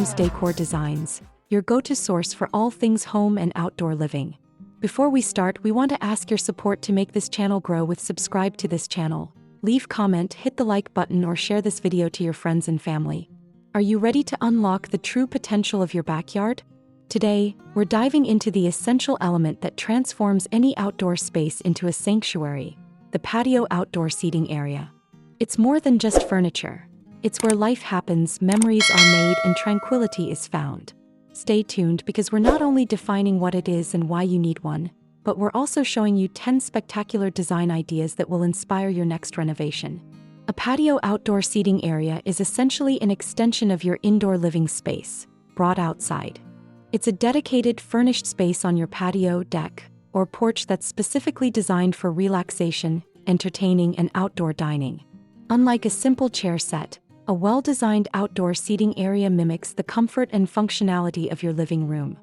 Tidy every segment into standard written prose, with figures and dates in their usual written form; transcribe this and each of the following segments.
Homes Decor Designs, your go-to source for all things home and outdoor living. Before we start, we want to ask your support to make this channel grow with subscribe to this channel. Leave comment, hit the like button or share this video to your friends and family. Are you ready to unlock the true potential of your backyard? Today, we're diving into the essential element that transforms any outdoor space into a sanctuary, the patio outdoor seating area. It's more than just furniture. It's where life happens, memories are made, and tranquility is found. Stay tuned because we're not only defining what it is and why you need one, but we're also showing you 10 spectacular design ideas that will inspire your next renovation. A patio outdoor seating area is essentially an extension of your indoor living space, brought outside. It's a dedicated, furnished space on your patio, deck, or porch that's specifically designed for relaxation, entertaining, and outdoor dining. Unlike a simple chair set, a well-designed outdoor seating area mimics the comfort and functionality of your living room.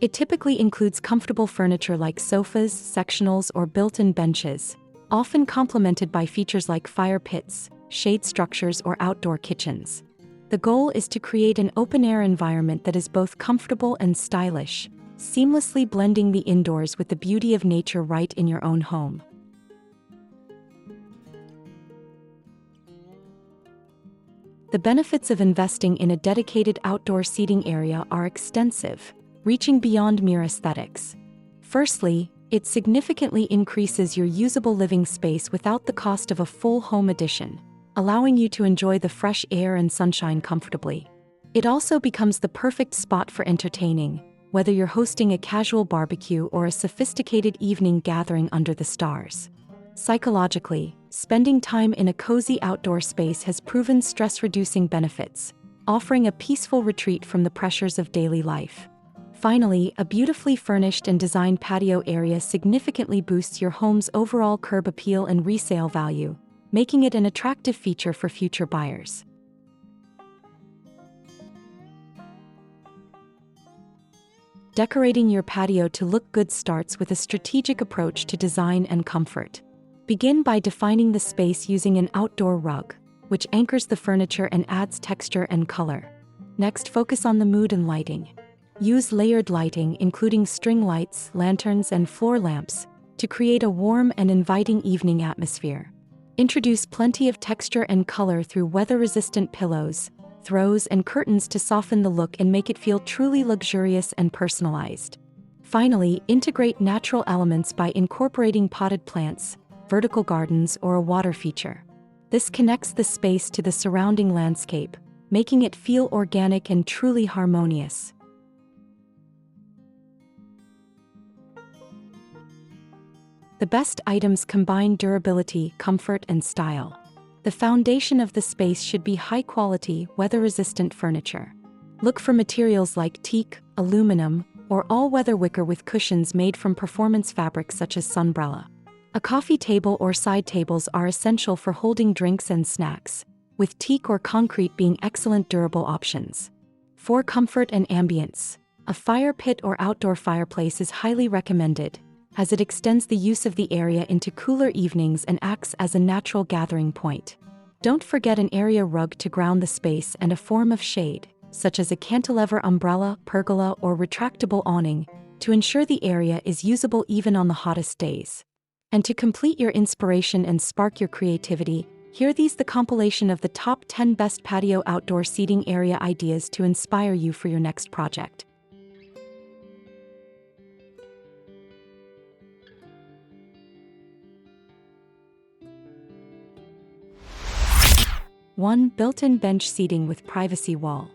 It typically includes comfortable furniture like sofas, sectionals, or built-in benches, often complemented by features like fire pits, shade structures, or outdoor kitchens. The goal is to create an open-air environment that is both comfortable and stylish, seamlessly blending the indoors with the beauty of nature right in your own home. The benefits of investing in a dedicated outdoor seating area are extensive, reaching beyond mere aesthetics. Firstly, it significantly increases your usable living space without the cost of a full home addition, allowing you to enjoy the fresh air and sunshine comfortably. It also becomes the perfect spot for entertaining, whether you're hosting a casual barbecue or a sophisticated evening gathering under the stars. Psychologically, spending time in a cozy outdoor space has proven stress-reducing benefits, offering a peaceful retreat from the pressures of daily life. Finally, a beautifully furnished and designed patio area significantly boosts your home's overall curb appeal and resale value, making it an attractive feature for future buyers. Decorating your patio to look good starts with a strategic approach to design and comfort. Begin by defining the space using an outdoor rug, which anchors the furniture and adds texture and color. Next, focus on the mood and lighting. Use layered lighting, including string lights, lanterns, and floor lamps, to create a warm and inviting evening atmosphere. Introduce plenty of texture and color through weather-resistant pillows, throws, and curtains to soften the look and make it feel truly luxurious and personalized. Finally, integrate natural elements by incorporating potted plants, vertical gardens, or a water feature. This connects the space to the surrounding landscape, making it feel organic and truly harmonious. The best items combine durability, comfort, and style. The foundation of the space should be high-quality, weather-resistant furniture. Look for materials like teak, aluminum, or all-weather wicker with cushions made from performance fabrics such as Sunbrella. A coffee table or side tables are essential for holding drinks and snacks, with teak or concrete being excellent durable options. For comfort and ambience, a fire pit or outdoor fireplace is highly recommended, as it extends the use of the area into cooler evenings and acts as a natural gathering point. Don't forget an area rug to ground the space and a form of shade, such as a cantilever umbrella, pergola, or retractable awning, to ensure the area is usable even on the hottest days. And to complete your inspiration and spark your creativity, here these the compilation of the top 10 best patio outdoor seating area ideas to inspire you for your next project. 1. Built-in bench seating with privacy wall.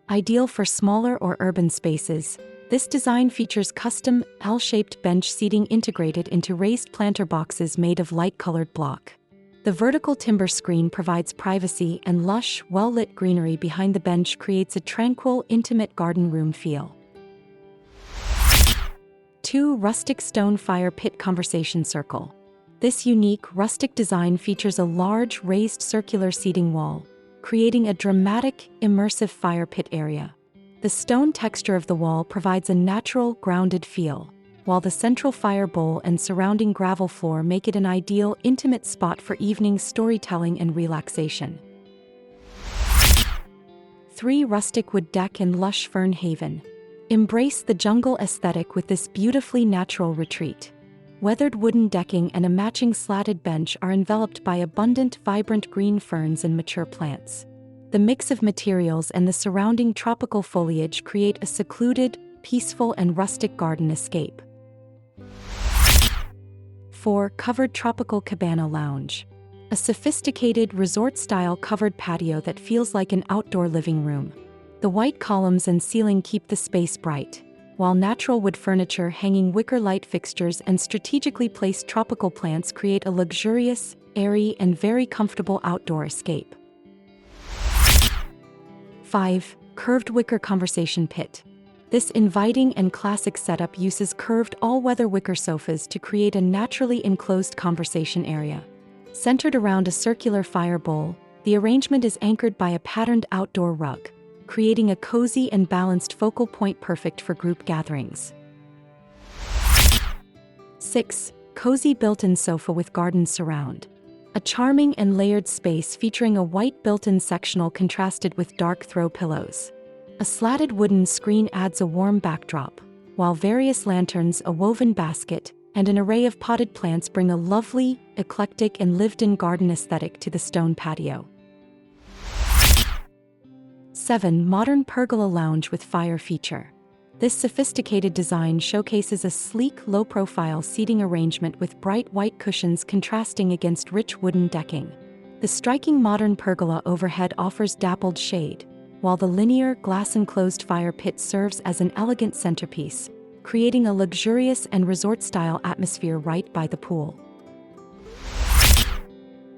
Ideal for smaller or urban spaces, this design features custom, L-shaped bench seating integrated into raised planter boxes made of light-colored block. The vertical timber screen provides privacy, and lush, well-lit greenery behind the bench creates a tranquil, intimate garden room feel. 2. Rustic stone fire pit conversation circle. This unique, rustic design features a large, raised circular seating wall, creating a dramatic, immersive fire pit area. The stone texture of the wall provides a natural, grounded feel, while the central fire bowl and surrounding gravel floor make it an ideal, intimate spot for evening storytelling and relaxation. 3 rustic wood deck and lush fern haven. Embrace the jungle aesthetic with this beautifully natural retreat. Weathered wooden decking and a matching slatted bench are enveloped by abundant, vibrant green ferns and mature plants. The mix of materials and the surrounding tropical foliage create a secluded, peaceful, and rustic garden escape. 4. Covered Tropical Cabana Lounge. A sophisticated, resort-style covered patio that feels like an outdoor living room. The white columns and ceiling keep the space bright, while natural wood furniture, hanging wicker light fixtures, and strategically placed tropical plants create a luxurious, airy, and very comfortable outdoor escape. 5. Curved Wicker Conversation Pit. This inviting and classic setup uses curved all-weather wicker sofas to create a naturally enclosed conversation area. Centered around a circular fire bowl, the arrangement is anchored by a patterned outdoor rug, creating a cozy and balanced focal point perfect for group gatherings. 6. Cozy Built-in Sofa with Garden Surround. A charming and layered space featuring a white built-in sectional contrasted with dark throw pillows. A slatted wooden screen adds a warm backdrop, while various lanterns, a woven basket, and an array of potted plants bring a lovely, eclectic, and lived-in garden aesthetic to the stone patio. 7. Modern Pergola Lounge with Fire Feature. This sophisticated design showcases a sleek, low-profile seating arrangement with bright white cushions contrasting against rich wooden decking. The striking modern pergola overhead offers dappled shade, while the linear, glass-enclosed fire pit serves as an elegant centerpiece, creating a luxurious and resort-style atmosphere right by the pool.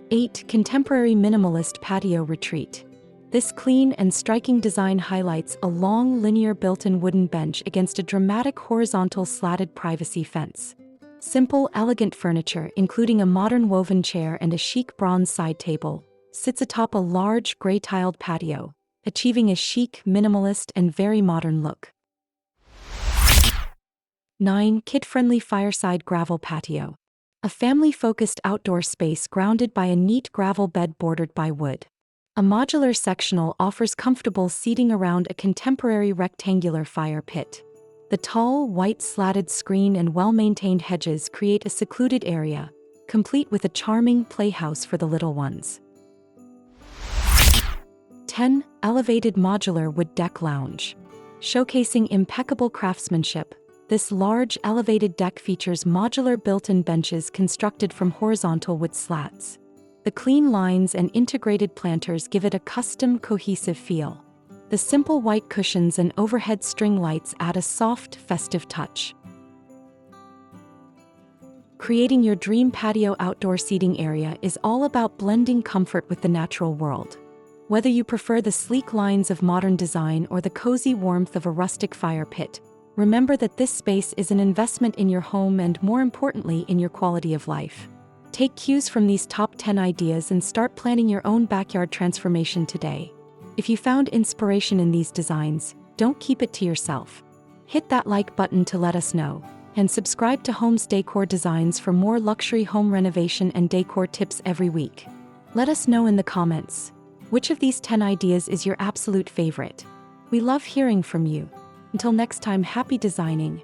8. Contemporary Minimalist Patio Retreat. This clean and striking design highlights a long, linear built-in wooden bench against a dramatic horizontal slatted privacy fence. Simple, elegant furniture, including a modern woven chair and a chic bronze side table, sits atop a large, gray-tiled patio, achieving a chic, minimalist, and very modern look. 9. Kid-friendly Fireside Gravel Patio. A family-focused outdoor space grounded by a neat gravel bed bordered by wood. A modular sectional offers comfortable seating around a contemporary rectangular fire pit. The tall, white slatted screen and well-maintained hedges create a secluded area, complete with a charming playhouse for the little ones. 10. Elevated Modular Wood Deck Lounge. Showcasing impeccable craftsmanship, this large, elevated deck features modular built-in benches constructed from horizontal wood slats. The clean lines and integrated planters give it a custom, cohesive feel. The simple white cushions and overhead string lights add a soft, festive touch. Creating your dream patio outdoor seating area is all about blending comfort with the natural world. Whether you prefer the sleek lines of modern design or the cozy warmth of a rustic fire pit, remember that this space is an investment in your home and, more importantly, in your quality of life. Take cues from these top 10 ideas and start planning your own backyard transformation today. If you found inspiration in these designs, don't keep it to yourself. Hit that like button to let us know, and subscribe to Homes Decor Designs for more luxury home renovation and decor tips every week. Let us know in the comments, which of these 10 ideas is your absolute favorite? We love hearing from you. Until next time, happy designing.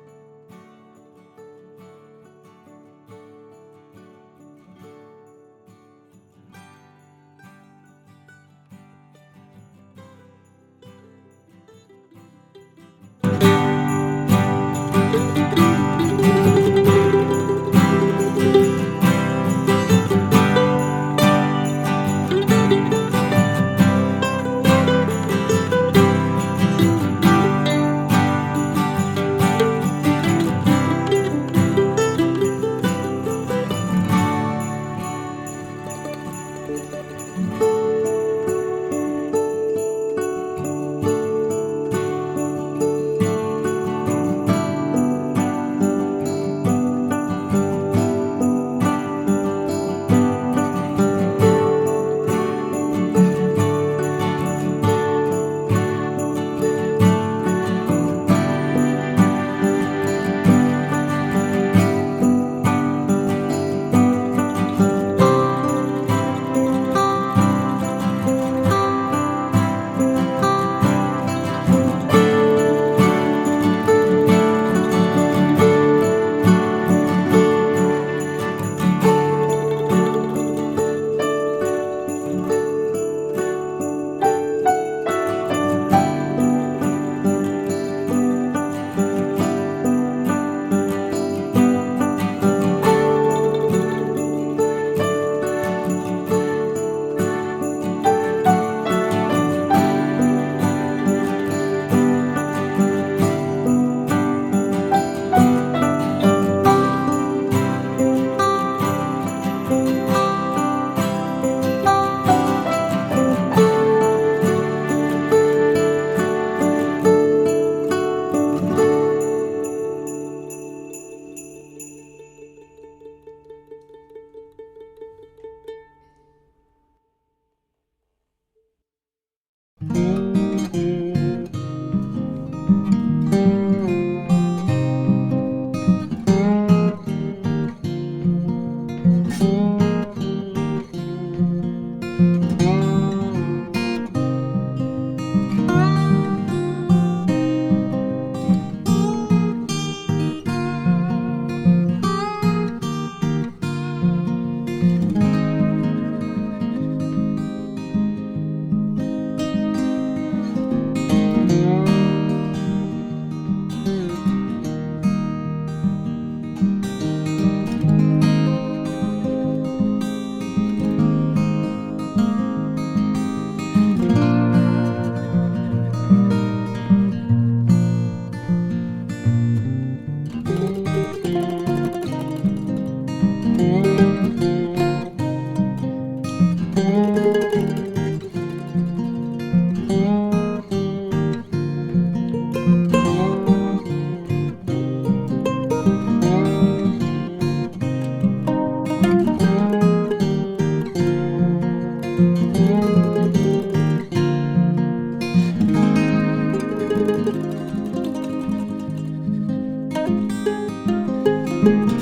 you.